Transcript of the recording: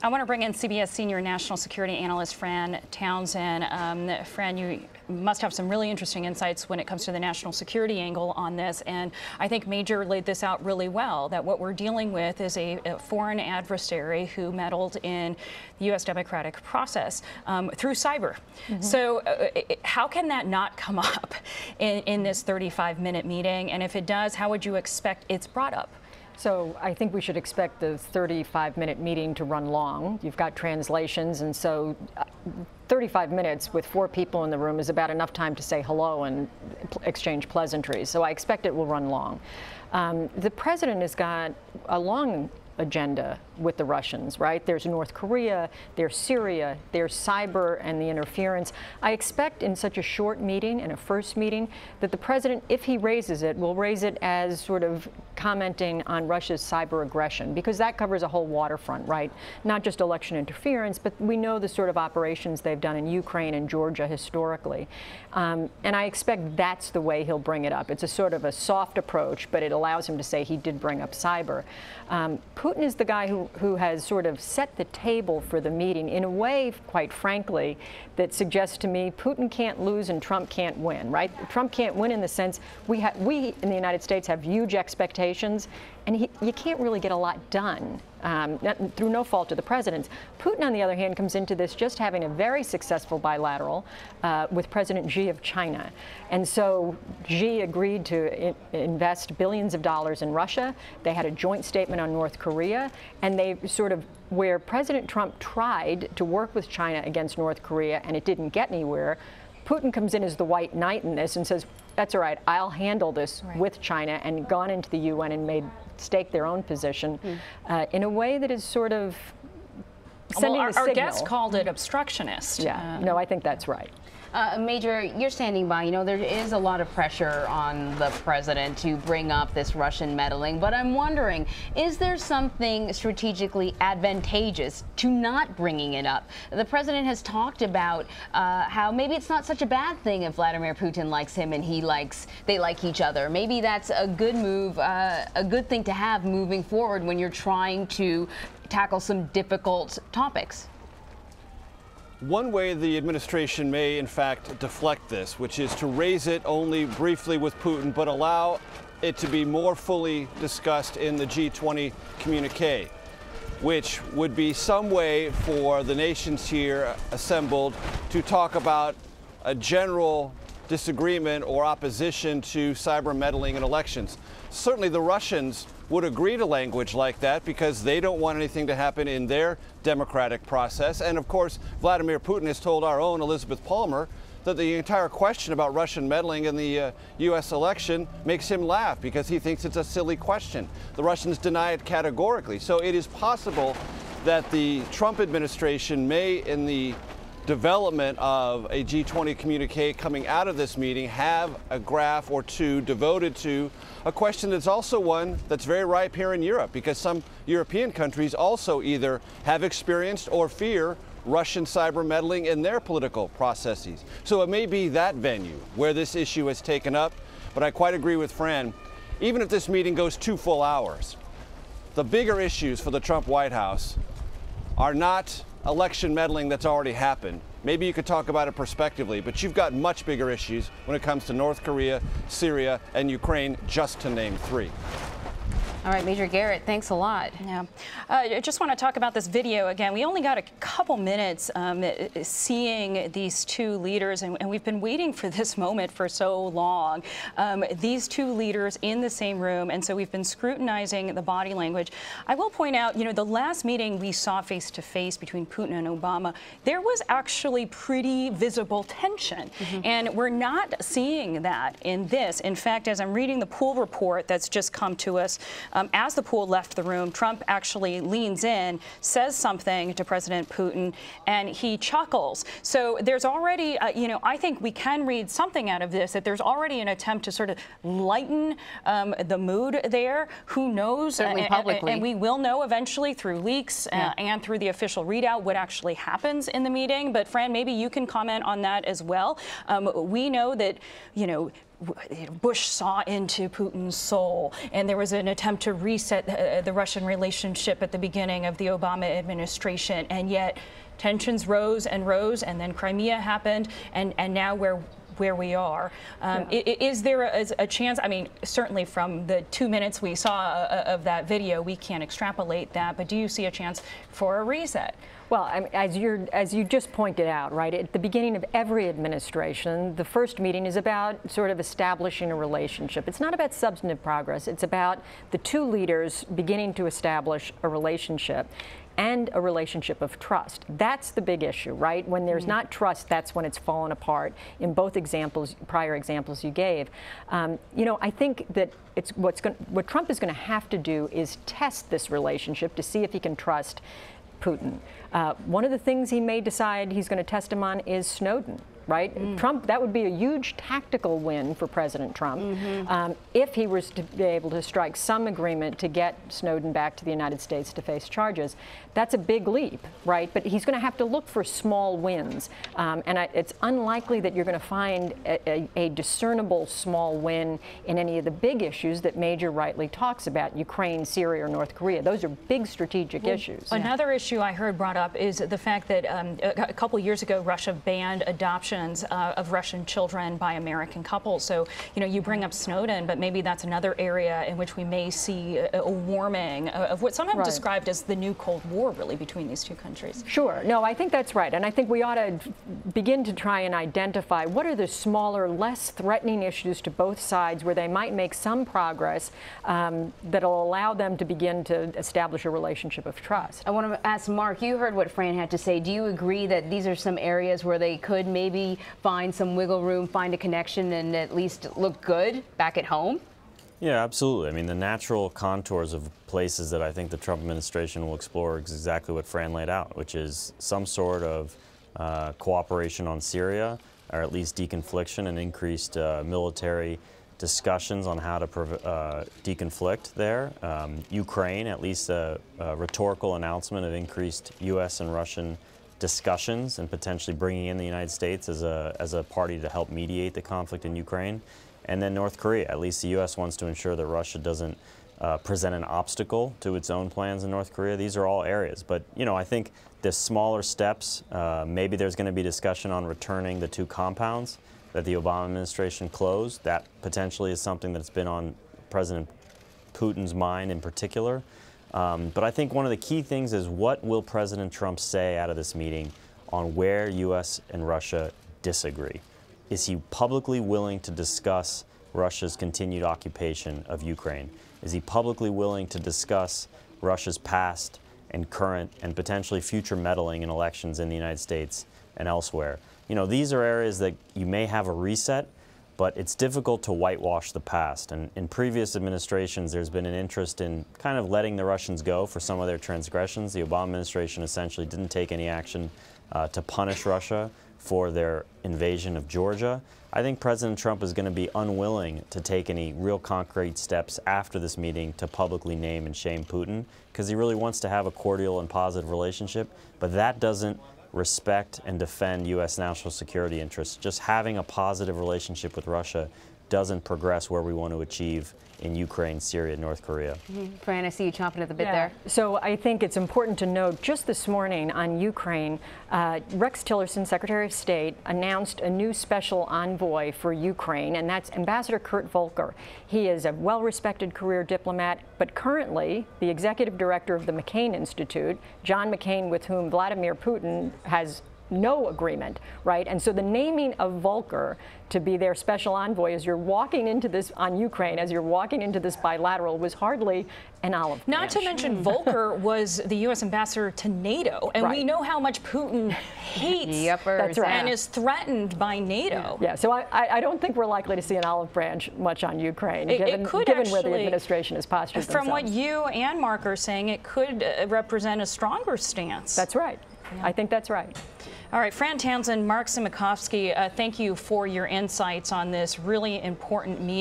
I want to bring in CBS senior national security analyst Fran Townsend. Fran, you must have some really interesting insights when it comes to the national security angle on this. And I think Major laid this out really well, that what we're dealing with is a foreign adversary who meddled in the U.S. democratic process through cyber. Mm-hmm. So how can that not come up in this 35-minute meeting? And if it does, how would you expect it's brought up? So I think we should expect the 35-minute meeting to run long. You've got translations, and so 35 minutes with 4 people in the room is about enough time to say hello and exchange pleasantries. So I expect it will run long. The president has got a long agenda with the Russians, right? There's North Korea, there's Syria, there's cyber and the interference. I expect in such a short meeting, in a first meeting, that the president, if he raises it, will raise it as sort of commenting on Russia's cyber aggression, because that covers a whole waterfront, right? Not just election interference, but we know the sort of operations they've done in Ukraine and Georgia historically. And I expect that's the way he'll bring it up. It's a sort of a soft approach, but it allows him to say he did bring up cyber. Putin is the guy who has sort of set the table for the meeting in a way, quite frankly, that suggests to me Putin can't lose and Trump can't win, right? Trump can't win in the sense we in the United States have huge expectations, and you can't really get a lot done through no fault of the president's. Putin, on the other hand, comes into this just having a very successful bilateral with President Xi of China. And so Xi agreed to invest billions of dollars in Russia. They had a joint statement on North Korea, and they sort of, where President Trump tried to work with China against North Korea and it didn't get anywhere, Putin comes in as the white knight in this and says, that's all right, I'll handle this with China, and gone into the UN and staked their own position in a way that is sort of sending a signal. Our guest called it obstructionist. Yeah, no, I think that's right. Major, you're standing by. You know, there is a lot of pressure on the president to bring up this Russian meddling, but I'm wondering, is there something strategically advantageous to not bringing it up? The president has talked about how maybe it's not such a bad thing if Vladimir Putin likes him and they like each other. Maybe that's a good move, a good thing to have moving forward when you're trying to tackle some difficult topics. One way the administration may, in fact, deflect this, which is to raise it only briefly with Putin, but allow it to be more fully discussed in the G20 communique, which would be some way for the nations here assembled to talk about a general disagreement or opposition to cyber meddling in elections. Certainly the Russians would agree to language like that because they don't want anything to happen in their democratic process. And of course, Vladimir Putin has told our own Elizabeth Palmer that the entire question about Russian meddling in the U.S. election makes him laugh because he thinks it's a silly question. The Russians deny it categorically. So it is possible that the Trump administration may, in the development of a G20 communique coming out of this meeting, have a graph or two devoted to a question that's also one that's very ripe here in Europe, because some European countries also either have experienced or fear Russian cyber meddling in their political processes. So it may be that venue where this issue is taken up, but I quite agree with Fran. Even if this meeting goes 2 full hours, the bigger issues for the Trump White House are not election meddling that's already happened. Maybe you could talk about it prospectively, but you've got much bigger issues when it comes to North Korea, Syria, and Ukraine, just to name 3. All right, Major Garrett, thanks a lot. Yeah, I just want to talk about this video again. We only got a couple minutes seeing these two leaders, and we've been waiting for this moment for so long. These two leaders in the same room, and so we've been scrutinizing the body language. I will point out, you know, the last meeting we saw face-to-face between Putin and Obama, there was actually pretty visible tension, and we're not seeing that in this. In fact, as I'm reading the pool report that's just come to us, as the pool left the room, Trump actually leans in, says something to President Putin, and he chuckles. So there's already, you know, I think we can read something out of this, that there's already an attempt to sort of lighten the mood there. Who knows? Certainly publicly. And we will know eventually through leaks and through the official readout what actually happens in the meeting. But Fran, maybe you can comment on that as well. We know that, you know, Bush saw into Putin's soul, and there was an attempt to reset the Russian relationship at the beginning of the Obama administration, and yet tensions rose and rose, and then Crimea happened, and now where we are. Is there a chance? I mean, certainly from the 2 minutes we saw of that video, we can't extrapolate that, but do you see a chance for a reset? Well, I mean, as you just pointed out, right, at the beginning of every administration, the first meeting is about sort of establishing a relationship. It's not about substantive progress. It's about the two leaders beginning to establish a relationship, and a relationship of trust. That's the big issue, right? When there's not trust, that's when it's fallen apart. In both examples, prior examples you gave, you know, I think that it's what Trump is going to have to do is test this relationship to see if he can trust Putin. One of the things he may decide he's going to test him on is Snowden. Right? Trump, that would be a huge tactical win for President Trump if he was to be able to strike some agreement to get Snowden back to the United States to face charges. That's a big leap, right? But he's going to have to look for small wins. It's unlikely that you're going to find a discernible small win in any of the big issues that Major rightly talks about, Ukraine, Syria, or North Korea. Those are big strategic issues. Another issue I heard brought up is the fact that a couple years ago, Russia banned adoption of Russian children by American couples. So, you know, you bring up Snowden, but maybe that's another area in which we may see a warming of what some have described as the new Cold War, really, between these two countries. Sure. No, I think that's right. And I think we ought to begin to try and identify what are the smaller, less threatening issues to both sides where they might make some progress that'll allow them to begin to establish a relationship of trust. I want to ask Mark, you heard what Fran had to say. Do you agree that these are some areas where they could maybe find some wiggle room, find a connection, and at least look good back at home? Yeah, absolutely. I mean, the natural contours of places that I think the Trump administration will explore is exactly what Fran laid out, which is some sort of cooperation on Syria, or at least deconfliction and increased military discussions on how to deconflict there. Ukraine, at least a rhetorical announcement of increased U.S. and Russian discussions and potentially bringing in the United States as a party to help mediate the conflict in Ukraine. And then North Korea, at least the U.S. wants to ensure that Russia doesn't present an obstacle to its own plans in North Korea. These are all areas. But, you know, I think the smaller steps, maybe there's going to be discussion on returning the two compounds that the Obama administration closed. That potentially is something that's been on President Putin's mind in particular. But I think one of the key things is what will President Trump say out of this meeting on where U.S. and Russia disagree? Is he publicly willing to discuss Russia's continued occupation of Ukraine? Is he publicly willing to discuss Russia's past and current and potentially future meddling in elections in the United States and elsewhere? You know, these are areas that you may have a reset, but it's difficult to whitewash the past. And in previous administrations, there's been an interest in kind of letting the Russians go for some of their transgressions. The Obama administration essentially didn't take any action to punish Russia for their invasion of Georgia. I think President Trump is going to be unwilling to take any real concrete steps after this meeting to publicly name and shame Putin, because he really wants to have a cordial and positive relationship, but that doesn't respect and defend U.S. national security interests. Just having a positive relationship with Russia doesn't progress where we want to achieve in Ukraine, Syria, North Korea. Fran, I see you chomping at the bit there. So I think it's important to note, just this morning on Ukraine, Rex Tillerson, Secretary of State, announced a new special envoy for Ukraine, and that's Ambassador Kurt Volker. He is a well-respected career diplomat, but currently the executive director of the McCain Institute, John McCain, with whom Vladimir Putin has no agreement, right? And so the naming of Volker to be their special envoy as you're walking into this, on Ukraine, as you're walking into this bilateral, was hardly an olive branch. Not to mention Volker was the U.S. ambassador to NATO, and we know how much Putin hates and is threatened by NATO. Yeah, so I don't think we're likely to see an olive branch much on Ukraine, given where the administration is postured From what you and Mark are saying, it could represent a stronger stance. That's right. I think that's right. All right, Fran Townsend, Mark Simakovsky, thank you for your insights on this really important meeting.